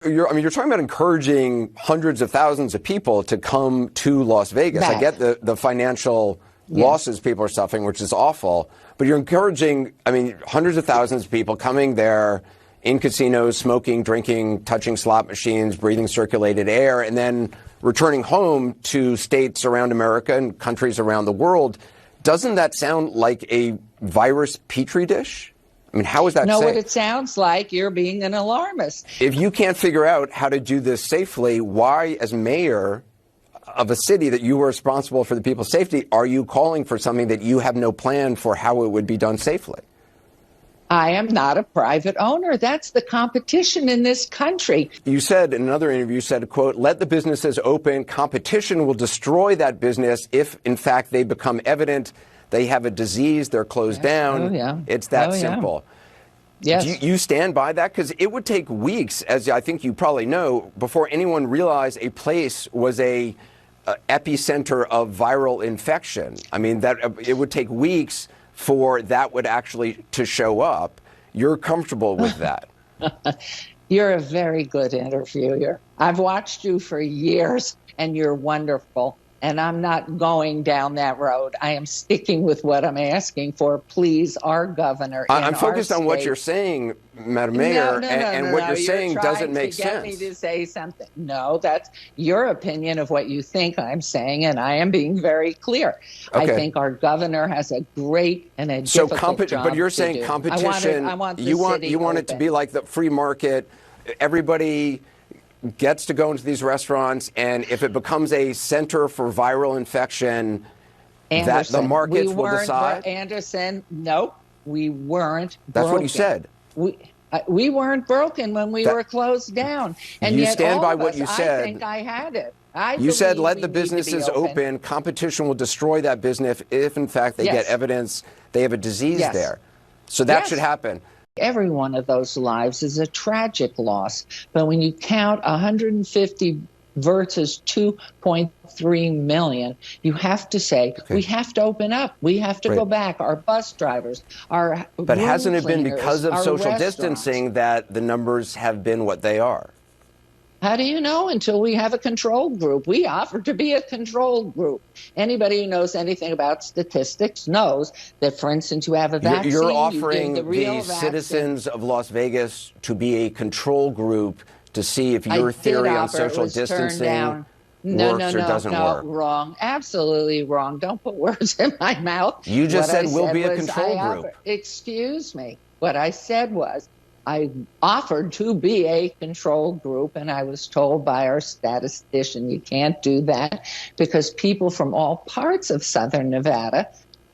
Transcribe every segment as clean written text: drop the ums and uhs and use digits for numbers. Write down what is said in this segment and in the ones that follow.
You're talking about encouraging hundreds of thousands of people to come to Las Vegas. I get the financial losses people are suffering, which is awful. But you're encouraging, hundreds of thousands of people coming there in casinos, smoking, drinking, touching slot machines, breathing circulated air, and then returning home to states around America and countries around the world. Doesn't that sound like a virus petri dish? How is that safe? What it sounds like? You're being an alarmist. If you can't figure out how to do this safely, why, as mayor of a city that you are responsible for the people's safety, are you calling for something that you have no plan for how it would be done safely? I am not a private owner. That's the competition in this country. You said in another interview, you said, quote, let the businesses open. Competition will destroy that business if, in fact, they become evident. They have a disease, they're closed down. Oh, yeah. It's that simple. Yes. Do you stand by that? Because it would take weeks, as I think you probably know, before anyone realized a place was a epicenter of viral infection. That it would take weeks for that would actually to show up. You're comfortable with that? You're a very good interviewer. I've watched you for years, and you're wonderful. And I'm not going down that road. I am sticking with what I'm asking for. Please, our governor. I'm focused on what you're saying, Madam Mayor, and what you're saying doesn't make sense. Get me to say something. No, that's your opinion of what you think I'm saying, and I am being very clear. Okay. I think our governor has a great and a difficult job. But you're saying competition. I want you want it to be like the free market. Everybody gets to go into these restaurants, and if it becomes a center for viral infection, Anderson, that the markets will decide? Anderson, no, we weren't broken. That's what you said. We weren't broken when we were closed down. And you yet stand by of what us, you said. I think I had it. You said let the businesses open. Competition will destroy that business if in fact, they get evidence they have a disease there. So that should happen. Every one of those lives is a tragic loss. But when you count 150 versus 2.3 million, you have to say, we have to open up. We have to go back. Our bus drivers, our But hasn't it been cleaners, because of social restaurants. distancing that the numbers have been what they are? How do you know until we have a control group? We offer to be a control group. Anybody who knows anything about statistics knows that, for instance, you have a vaccine. You're offering the citizens of Las Vegas to be a control group to see if your theory on social distancing works or doesn't work. Wrong. Absolutely wrong. Don't put words in my mouth. You just said we'll be a control group. Excuse me. What I said was, I offered to be a control group, and I was told by our statistician, you can't do that because people from all parts of Southern Nevada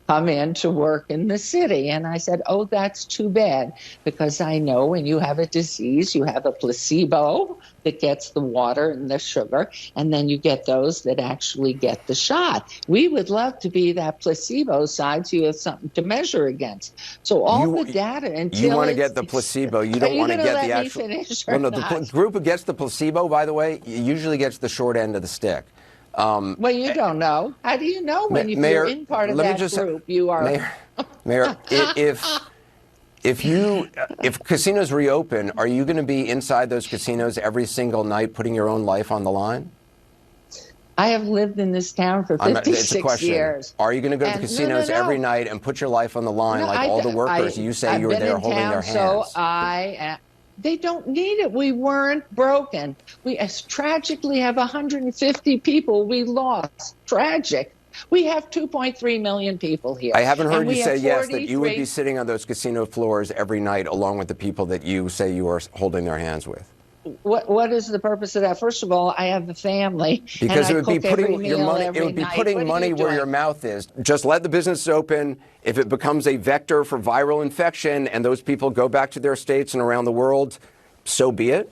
come in to work in the city. And I said, oh, that's too bad, because I know when you have a disease, you have a placebo that gets the water and the sugar, and then you get those that actually get the shot. We would love to be that placebo side so you have something to measure against. So all the data until you want to get the placebo. You don't want to get the actual. Well, no, the group who gets the placebo, by the way, usually gets the short end of the stick. Well, you don't know. How do you know when you're in part of that group? You are. Mayor, if casinos reopen, are you going to be inside those casinos every single night, putting your own life on the line? I have lived in this town for 56 years. Are you going to go to the casinos every night and put your life on the line like all the workers you say you were there holding their hands? So they don't need it. We weren't broken. We tragically have 150 people we lost. Tragic. We have 2.3 million people here. I haven't heard you say yes that you would be sitting on those casino floors every night along with the people that you say you are holding their hands with. What is the purpose of that? First of all, I have a family. Because and it would be putting your money. It would be night. putting money where your mouth is. Just let the business open. If it becomes a vector for viral infection and those people go back to their states and around the world, so be it.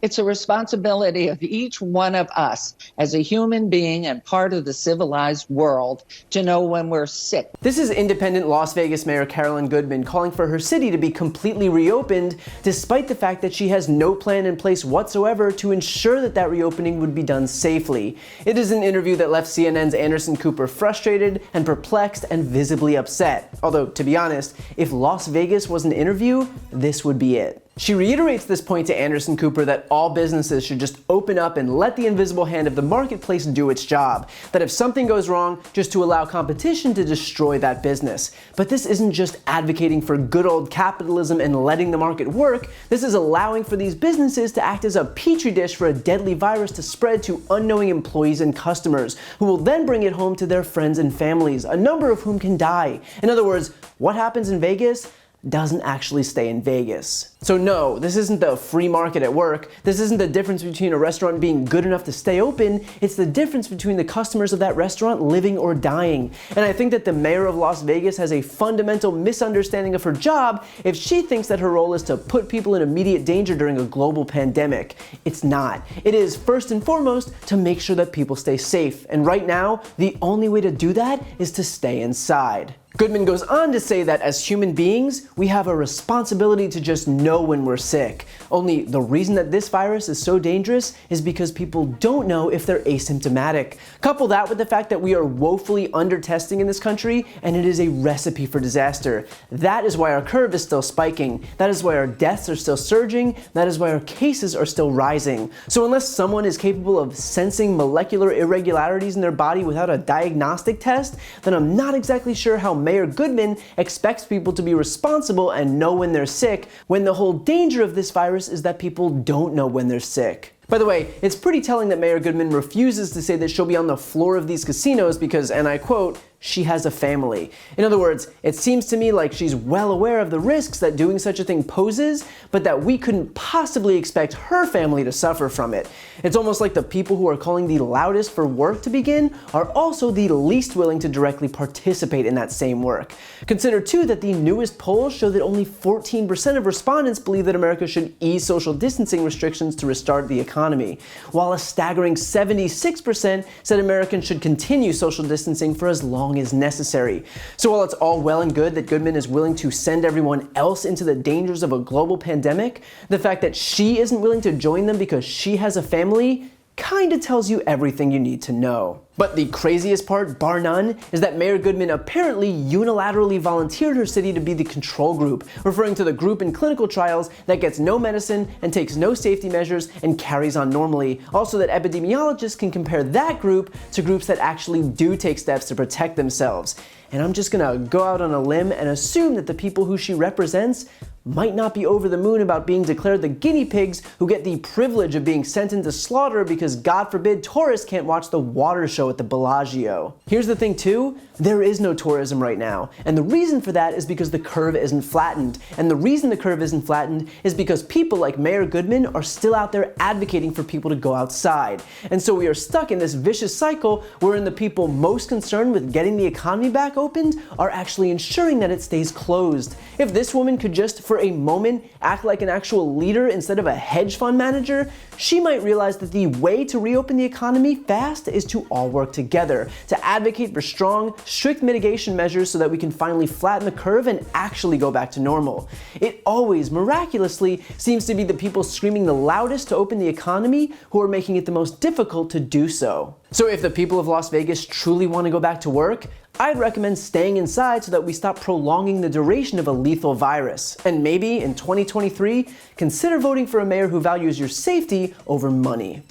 It's a responsibility of each one of us as a human being and part of the civilized world to know when we're sick. This is independent Las Vegas Mayor Carolyn Goodman calling for her city to be completely reopened, despite the fact that she has no plan in place whatsoever to ensure that that reopening would be done safely. It is an interview that left CNN's Anderson Cooper frustrated and perplexed and visibly upset. Although, to be honest, if Las Vegas was an interview, this would be it. She reiterates this point to Anderson Cooper that all businesses should just open up and let the invisible hand of the marketplace do its job. That if something goes wrong, just to allow competition to destroy that business. But this isn't just advocating for good old capitalism and letting the market work. This is allowing for these businesses to act as a petri dish for a deadly virus to spread to unknowing employees and customers, who will then bring it home to their friends and families, a number of whom can die. In other words, what happens in Vegas doesn't actually stay in Vegas. So no, this isn't the free market at work. This isn't the difference between a restaurant being good enough to stay open. It's the difference between the customers of that restaurant living or dying. And I think that the mayor of Las Vegas has a fundamental misunderstanding of her job if she thinks that her role is to put people in immediate danger during a global pandemic. It's not. It is first and foremost to make sure that people stay safe. And right now, the only way to do that is to stay inside. Goodman goes on to say that as human beings, we have a responsibility to just know when we're sick. Only the reason that this virus is so dangerous is because people don't know if they're asymptomatic. Couple that with the fact that we are woefully under-testing in this country, and it is a recipe for disaster. That is why our curve is still spiking. That is why our deaths are still surging. That is why our cases are still rising. So unless someone is capable of sensing molecular irregularities in their body without a diagnostic test, then I'm not exactly sure how Mayor Goodman expects people to be responsible and know when they're sick, when the whole danger of this virus is that people don't know when they're sick. By the way, it's pretty telling that Mayor Goodman refuses to say that she'll be on the floor of these casinos because, and I quote, she has a family. In other words, it seems to me like she's well aware of the risks that doing such a thing poses, but that we couldn't possibly expect her family to suffer from it. It's almost like the people who are calling the loudest for work to begin are also the least willing to directly participate in that same work. Consider too that the newest polls show that only 14% of respondents believe that America should ease social distancing restrictions to restart the economy, while a staggering 76% said Americans should continue social distancing for as long as necessary. So while it's all well and good that Goodman is willing to send everyone else into the dangers of a global pandemic, the fact that she isn't willing to join them because she has a family kinda tells you everything you need to know. But the craziest part, bar none, is that Mayor Goodman apparently unilaterally volunteered her city to be the control group, referring to the group in clinical trials that gets no medicine and takes no safety measures and carries on normally. Also that epidemiologists can compare that group to groups that actually do take steps to protect themselves. And I'm just gonna go out on a limb and assume that the people who she represents might not be over the moon about being declared the guinea pigs who get the privilege of being sent into slaughter because God forbid tourists can't watch the water show at the Bellagio. Here's the thing too, there is no tourism right now. And the reason for that is because the curve isn't flattened. And the reason the curve isn't flattened is because people like Mayor Goodman are still out there advocating for people to go outside. And so we are stuck in this vicious cycle wherein the people most concerned with getting the economy back opened are actually ensuring that it stays closed. If this woman could just, for a moment, act like an actual leader instead of a hedge fund manager, she might realize that the way to reopen the economy fast is to all work together, to advocate for strong, strict mitigation measures so that we can finally flatten the curve and actually go back to normal. It always, miraculously, seems to be the people screaming the loudest to open the economy who are making it the most difficult to do so. So if the people of Las Vegas truly want to go back to work, I'd recommend staying inside so that we stop prolonging the duration of a lethal virus. And maybe in 2023, consider voting for a mayor who values your safety over money.